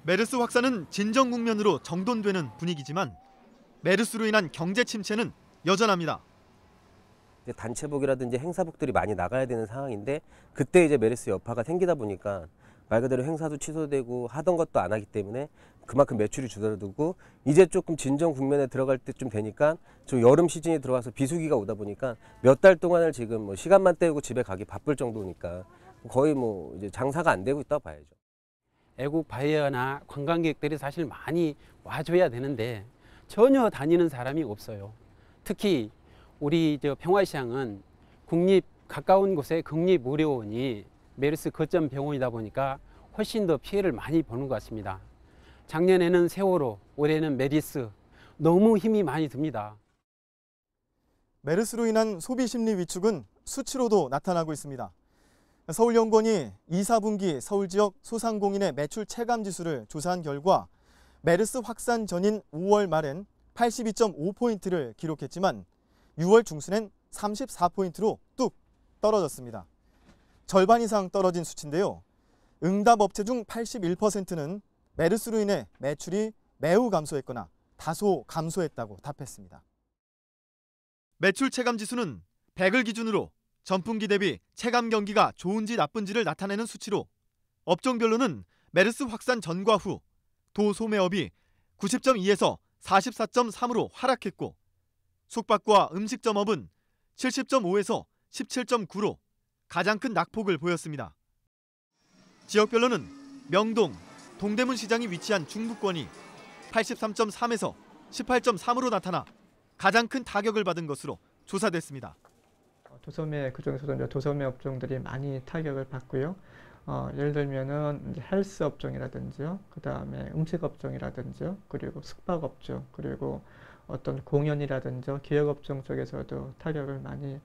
메르스 확산은 진정 국면으로 정돈되는 분위기지만 메르스로 인한 경제 침체는 여전합니다. 이제 단체복이라든지 행사복들이 많이 나가야 되는 상황인데 그때 이제 메르스 여파가 생기다 보니까 말 그대로 행사도 취소되고 하던 것도 안 하기 때문에 그만큼 매출이 줄어들고 이제 조금 진정 국면에 들어갈 때쯤 되니까 좀 여름 시즌이 들어와서 비수기가 오다 보니까 몇 달 동안을 지금 뭐 시간만 때우고 집에 가기 바쁠 정도니까 거의 뭐 이제 장사가 안 되고 있다고 봐야죠. 애국 바이어나 관광객들이 사실 많이 와줘야 되는데 전혀 다니는 사람이 없어요. 특히 우리 평화시장은 가까운 곳에 국립의료원이 메르스 거점 병원이다 보니까 훨씬 더 피해를 많이 보는 것 같습니다. 작년에는 세월호, 올해는 메르스, 너무 힘이 많이 듭니다. 메르스로 인한 소비 심리 위축은 수치로도 나타나고 있습니다. 서울연구원이 2, 4분기 서울 지역 소상공인의 매출 체감 지수를 조사한 결과 메르스 확산 전인 5월 말엔 82.5포인트를 기록했지만 6월 중순엔 34포인트로 뚝 떨어졌습니다. 절반 이상 떨어진 수치인데요. 응답 업체 중 81%는 메르스로 인해 매출이 매우 감소했거나 다소 감소했다고 답했습니다. 매출 체감 지수는 100을 기준으로 전분기 대비 체감 경기가 좋은지 나쁜지를 나타내는 수치로 업종별로는 메르스 확산 전과 후 도소매업이 90.2에서 44.3으로 하락했고 숙박과 음식점업은 70.5에서 17.9로 가장 큰 낙폭을 보였습니다. 지역별로는 명동, 동대문 시장이 위치한 중부권이 83.3에서 18.3으로 나타나 가장 큰 타격을 받은 것으로 조사됐습니다. 도소매, 그중에서도 이제 도소매 업종들이 많이 타격을 받고요. 예를 들면은 이제 헬스 업종이라든지요, 그 다음에 음식 업종이라든지요, 그리고 숙박 업종, 그리고 어떤 공연이라든지 기획 업종 쪽에서도 타격을 많이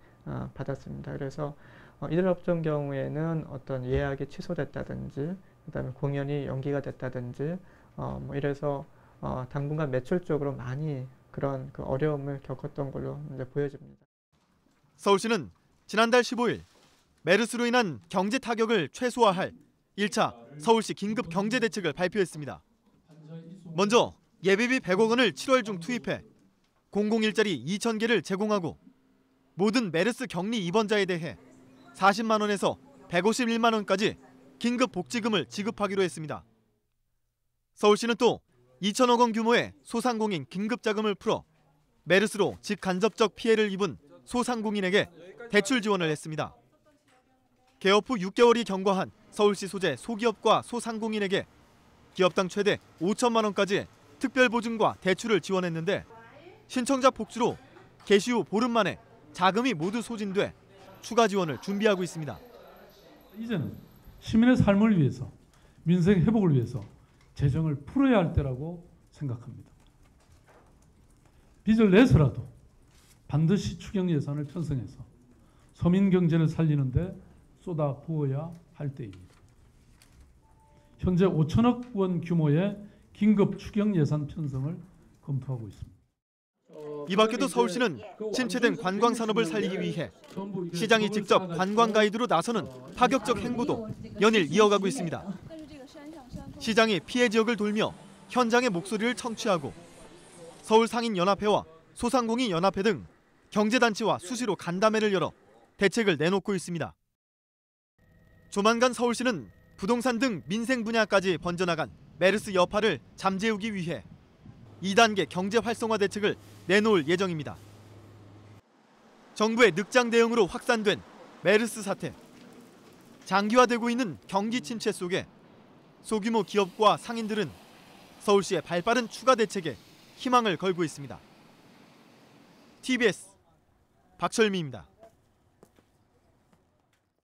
받았습니다. 그래서 이들 업종 경우에는 어떤 예약이 취소됐다든지, 그 다음에 공연이 연기가 됐다든지, 뭐 이래서 당분간 매출 쪽으로 많이 그런 그 어려움을 겪었던 걸로 이제 보여집니다. 서울시는 지난달 15일 메르스로 인한 경제 타격을 최소화할 1차 서울시 긴급 경제 대책을 발표했습니다. 먼저 예비비 100억 원을 7월 중 투입해 공공일자리 2,000개를 제공하고 모든 메르스 격리 입원자에 대해 40만 원에서 151만 원까지 긴급 복지금을 지급하기로 했습니다. 서울시는 또 2천억 원 규모의 소상공인 긴급자금을 풀어 메르스로 직간접적 피해를 입은 소상공인에게 대출 지원을 했습니다. 개업 후 6개월이 경과한 서울시 소재 소기업과 소상공인에게 기업당 최대 5천만 원까지 특별보증과 대출을 지원했는데 신청자 폭주로 개시 후 보름 만에 자금이 모두 소진돼 추가 지원을 준비하고 있습니다. 이제는 시민의 삶을 위해서, 민생 회복을 위해서 재정을 풀어야 할 때라고 생각합니다. 빚을 내서라도 반드시 추경 예산을 편성해서 서민 경제를 살리는 데 쏟아 부어야 할 때입니다. 현재 5천억 원 규모의 긴급 추경 예산 편성을 검토하고 있습니다. 이 밖에도 서울시는 침체된 관광 산업을 살리기 위해 시장이 직접 관광 가이드로 나서는 파격적 행보도 연일 이어가고 있습니다. 시장이 피해 지역을 돌며 현장의 목소리를 청취하고 서울상인연합회와 소상공인연합회 등 경제단체와 수시로 간담회를 열어 대책을 내놓고 있습니다. 조만간 서울시는 부동산 등 민생 분야까지 번져나간 메르스 여파를 잠재우기 위해 2단계 경제 활성화 대책을 내놓을 예정입니다. 정부의 늑장 대응으로 확산된 메르스 사태. 장기화되고 있는 경기 침체 속에 소규모 기업과 상인들은 서울시의 발빠른 추가 대책에 희망을 걸고 있습니다. TBS 박철미입니다.